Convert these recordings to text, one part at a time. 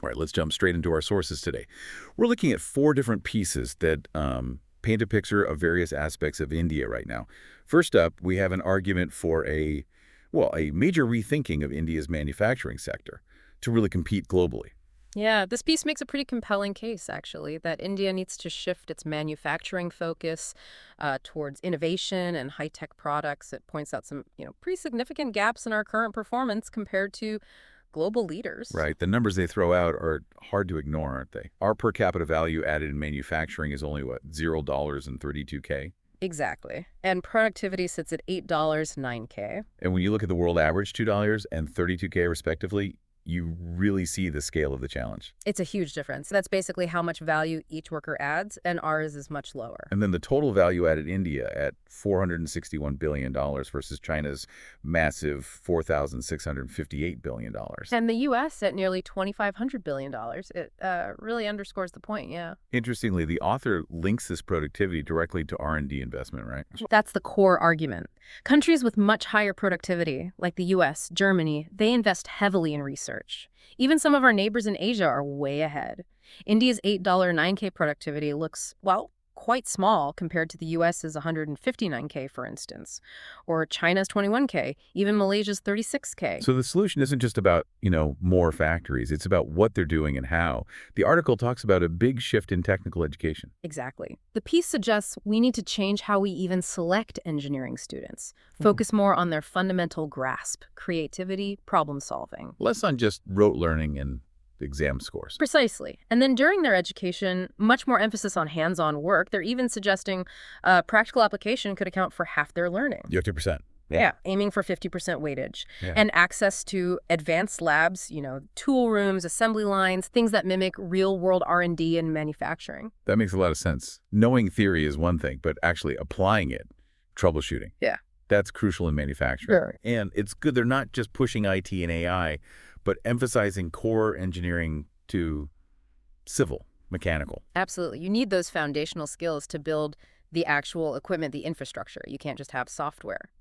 All right, let's jump straight into our sources today. We're looking at 4 different pieces that paint a picture of various aspects of India right now. First up, we have an argument for a major rethinking of India's manufacturing sector to really compete globally. Yeah, this piece makes a pretty compelling case, actually, that India needs to shift its manufacturing focus towards innovation and high-tech products. It points out some, pretty significant gaps in our current performance compared to global leaders. Right. The numbers they throw out are hard to ignore, aren't they? Our per capita value added in manufacturing is only, what, $0.32K? Exactly. And productivity sits at $8, 9K. And when you look at the world average, $2 and 32K respectively, you really see the scale of the challenge. It's a huge difference. That's basically how much value each worker adds, and ours is much lower. And then the total value added India at $461 billion versus China's massive $4,658 billion. And the U.S. at nearly $2,500 billion. It really underscores the point, yeah. Interestingly, the author links this productivity directly to R&D investment, right? That's the core argument. Countries with much higher productivity, like the U.S., Germany, they invest heavily in research. Even some of our neighbors in Asia are way ahead. India's $8 9K productivity looks, well, quite small compared to the U.S.'s 159K, for instance, or China's 21K, even Malaysia's 36K. So the solution isn't just about, more factories. It's about what they're doing and how. The article talks about a big shift in technical education. Exactly. The piece suggests we need to change how we even select engineering students, focus more on their fundamental grasp, creativity, problem solving. Less on just rote learning and exam scores. Precisely. And then during their education, much more emphasis on hands-on work. They're even suggesting practical application could account for half their learning. 50%. Yeah, aiming for 50% weightage. Yeah. And access to advanced labs, tool rooms, assembly lines, things that mimic real-world R&D and manufacturing. That makes a lot of sense. Knowing theory is one thing, but actually applying it, troubleshooting. Yeah. That's crucial in manufacturing. Sure. And it's good they're not just pushing IT and AI, but emphasizing core engineering to civil, mechanical. Absolutely. You need those foundational skills to build the actual equipment, the infrastructure. You can't just have software.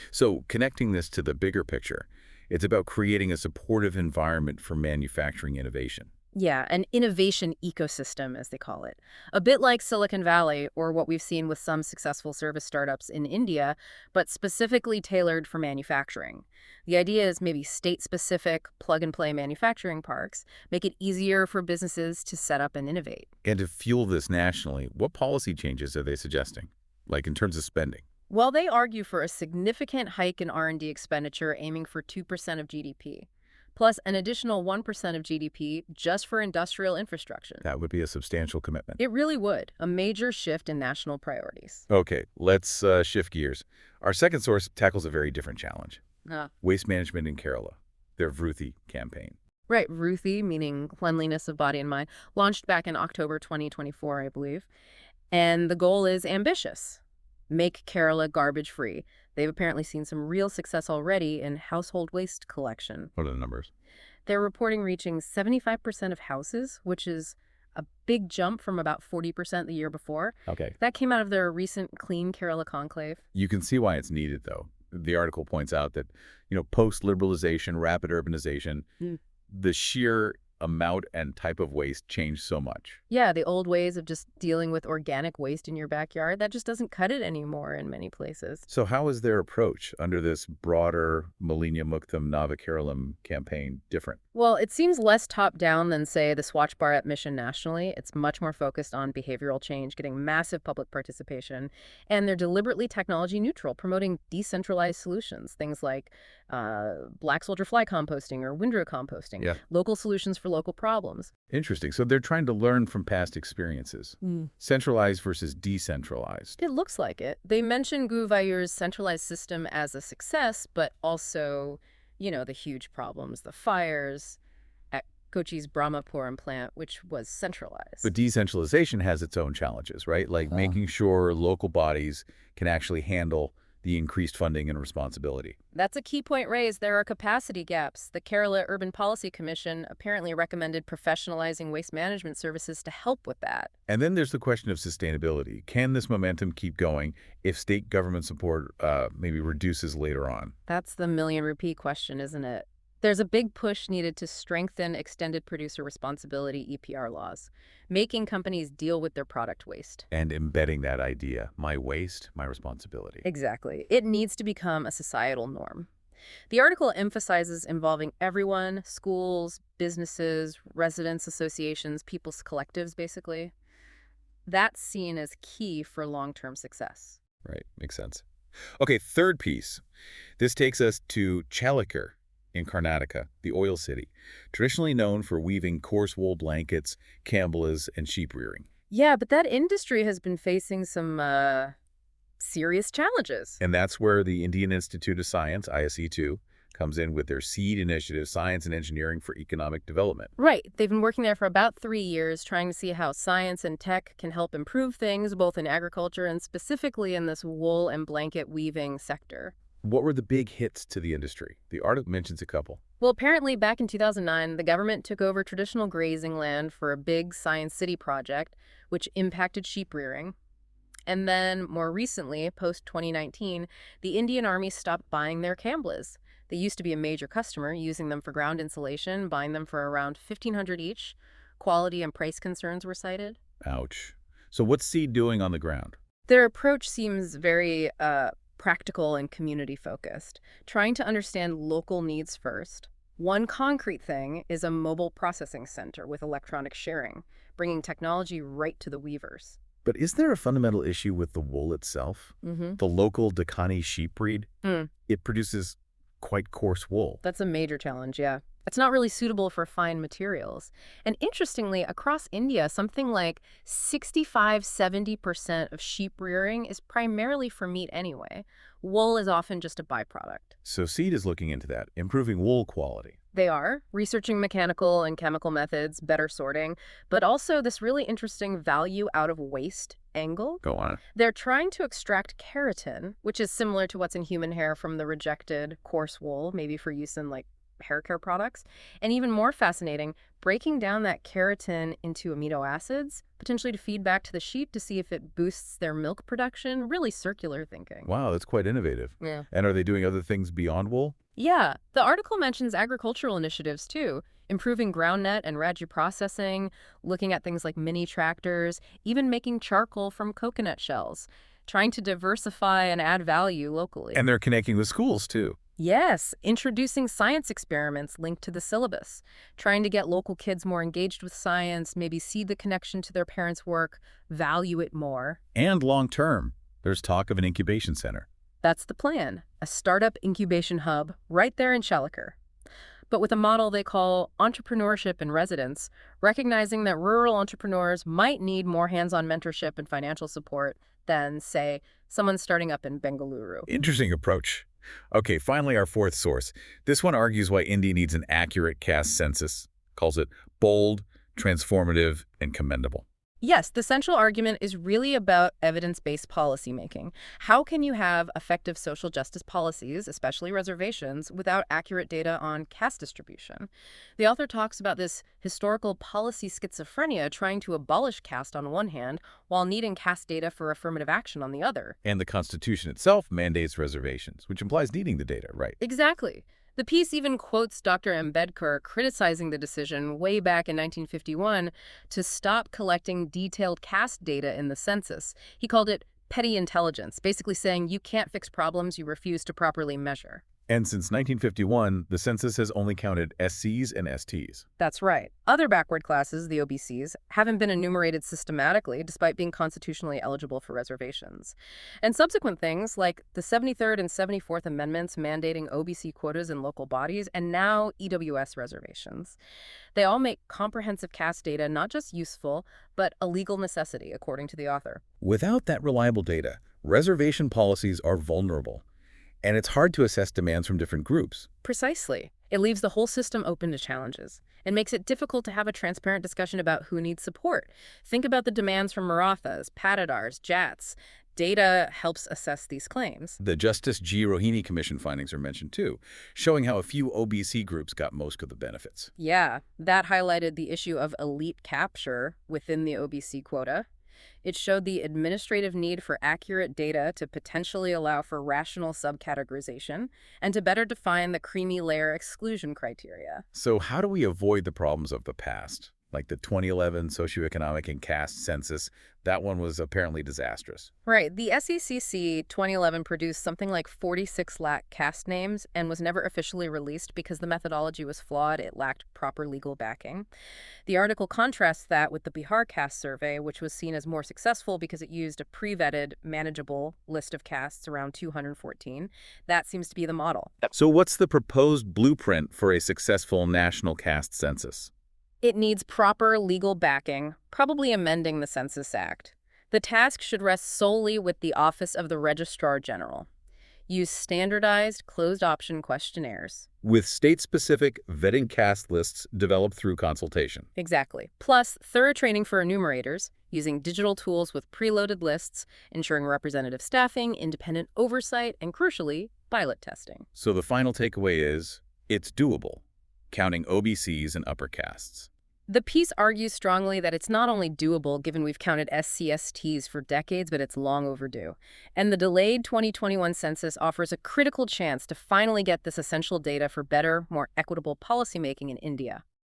So connecting this to the bigger picture, it's about creating a supportive environment for manufacturing innovation. Yeah, an innovation ecosystem, as they call it. A bit like Silicon Valley, or what we've seen with some successful service startups in India, but specifically tailored for manufacturing. The idea is maybe state-specific, plug-and-play manufacturing parks make it easier for businesses to set up and innovate. And to fuel this nationally, what policy changes are they suggesting, like in terms of spending? Well, they argue for a significant hike in R&D expenditure aiming for 2% of GDP. Plus an additional 1% of GDP just for industrial infrastructure. That would be a substantial commitment. It really would. A major shift in national priorities. Okay, let's shift gears. Our second source tackles a very different challenge. Waste management in Kerala, their Vruthi campaign. Right, Vruthi, meaning cleanliness of body and mind, launched back in October 2024, I believe. And the goal is ambitious. Make Kerala garbage-free. They've apparently seen some real success already in household waste collection. What are the numbers? They're reporting reaching 75% of houses, which is a big jump from about 40% the year before. Okay. That came out of their recent Clean Kerala conclave. You can see why it's needed, though. The article points out that, post-liberalization, rapid urbanization, the sheer amount and type of waste changed so much. Yeah, the old ways of just dealing with organic waste in your backyard, that just doesn't cut it anymore in many places. So how is their approach under this broader Malinya Muktam Nava Keralam campaign different? Well, it seems less top-down than, say, the Swachh Bharat mission nationally. It's much more focused on behavioral change, getting massive public participation, and they're deliberately technology neutral, promoting decentralized solutions, things like black soldier fly composting or windrow composting, local solutions for local problems. Interesting. So they're trying to learn from past experiences. Centralized versus decentralized. It looks like it. They mention Guvayur's centralized system as a success, but also, the huge problems, the fires at Kochi's Brahmapuram plant, which was centralized. But decentralization has its own challenges, right? Like making sure local bodies can actually handle the increased funding and responsibility. That's a key point raised. There are capacity gaps. The Kerala Urban Policy Commission apparently recommended professionalizing waste management services to help with that. And then there's the question of sustainability. Can this momentum keep going if state government support maybe reduces later on? That's the million-rupee question, isn't it? There's a big push needed to strengthen extended producer responsibility EPR laws, making companies deal with their product waste. And embedding that idea, my waste, my responsibility. Exactly. It needs to become a societal norm. The article emphasizes involving everyone, schools, businesses, residents associations, people's collectives, basically. That's seen as key for long-term success. Right, makes sense. Okay, third piece. This takes us to Challakere in Karnataka, the oil city, traditionally known for weaving coarse wool blankets, cambelas, and sheep rearing. Yeah, but that industry has been facing some serious challenges. And that's where the Indian Institute of Science, ISE2, comes in with their SEED initiative, Science and Engineering for Economic Development. Right. They've been working there for about 3 years, trying to see how science and tech can help improve things, both in agriculture and specifically in this wool and blanket weaving sector. What were the big hits to the industry? The article mentions a couple. Well, apparently back in 2009, the government took over traditional grazing land for a big Science City project, which impacted sheep rearing. And then, more recently, post-2019, the Indian Army stopped buying their cambelas. They used to be a major customer, using them for ground insulation, buying them for around $1,500 each. Quality and price concerns were cited. Ouch. So what's SEED doing on the ground? Their approach seems very practical and community-focused, trying to understand local needs first. One concrete thing is a mobile processing center with electronic sharing, bringing technology right to the weavers. But is there a fundamental issue with the wool itself? Mm-hmm. The local Dakani sheep breed, it produces quite coarse wool. That's a major challenge, yeah. It's not really suitable for fine materials. And interestingly, across India, something like 65–70% of sheep rearing is primarily for meat anyway. Wool is often just a byproduct. So SEED is looking into that, improving wool quality. They are, researching mechanical and chemical methods, better sorting, but also this really interesting value out of waste angle. Go on. They're trying to extract keratin, which is similar to what's in human hair from the rejected coarse wool, maybe for use in like hair care products. And even more fascinating, breaking down that keratin into amino acids, potentially to feed back to the sheep to see if it boosts their milk production. Really circular thinking. Wow, that's quite innovative. Yeah. And are they doing other things beyond wool? Yeah, the article mentions agricultural initiatives too, improving ground net and ragi processing, looking at things like mini tractors, even making charcoal from coconut shells, trying to diversify and add value locally. And they're connecting with schools, too. Yes, introducing science experiments linked to the syllabus, trying to get local kids more engaged with science, maybe see the connection to their parents' work, value it more. And long-term, there's talk of an incubation center. That's the plan, a startup incubation hub right there in Challakere. But with a model they call entrepreneurship in residence, recognizing that rural entrepreneurs might need more hands-on mentorship and financial support than, say, someone starting up in Bengaluru. Interesting approach. Okay, finally our fourth source. This one argues why India needs an accurate caste census, calls it bold, transformative, and commendable. Yes, the central argument is really about evidence-based policymaking. How can you have effective social justice policies, especially reservations, without accurate data on caste distribution? The author talks about this historical policy schizophrenia trying to abolish caste on one hand, while needing caste data for affirmative action on the other. And the Constitution itself mandates reservations, which implies needing the data, right? Exactly. The piece even quotes Dr. Ambedkar criticizing the decision way back in 1951 to stop collecting detailed caste data in the census. He called it petty intelligence, basically saying you can't fix problems you refuse to properly measure. And since 1951, the census has only counted SCs and STs. That's right. Other backward classes, the OBCs, haven't been enumerated systematically despite being constitutionally eligible for reservations. And subsequent things like the 73rd and 74th Amendments mandating OBC quotas in local bodies and now EWS reservations. They all make comprehensive caste data not just useful, but a legal necessity, according to the author. Without that reliable data, reservation policies are vulnerable. And it's hard to assess demands from different groups. Precisely. It leaves the whole system open to challenges and makes it difficult to have a transparent discussion about who needs support. Think about the demands from Marathas, Patidars, Jats. Data helps assess these claims. The Justice G. Rohini Commission findings are mentioned too, showing how a few OBC groups got most of the benefits. Yeah, that highlighted the issue of elite capture within the OBC quota. It showed the administrative need for accurate data to potentially allow for rational subcategorization and to better define the creamy layer exclusion criteria. So how do we avoid the problems of the past? Like the 2011 socioeconomic and caste census, that one was apparently disastrous. Right. The SECC 2011 produced something like 46 lakh caste names and was never officially released because the methodology was flawed. It lacked proper legal backing. The article contrasts that with the Bihar caste survey, which was seen as more successful because it used a pre-vetted, manageable list of castes around 214. That seems to be the model. So what's the proposed blueprint for a successful national caste census? It needs proper legal backing, probably amending the Census Act. The task should rest solely with the Office of the Registrar General. Use standardized, closed-option questionnaires. With state-specific vetting caste lists developed through consultation. Exactly. Plus, thorough training for enumerators, using digital tools with preloaded lists, ensuring representative staffing, independent oversight, and crucially, pilot testing. So the final takeaway is, it's doable, counting OBCs and upper castes. The piece argues strongly that it's not only doable given we've counted SCSTs for decades, but it's long overdue. And the delayed 2021 census offers a critical chance to finally get this essential data for better, more equitable policymaking in India.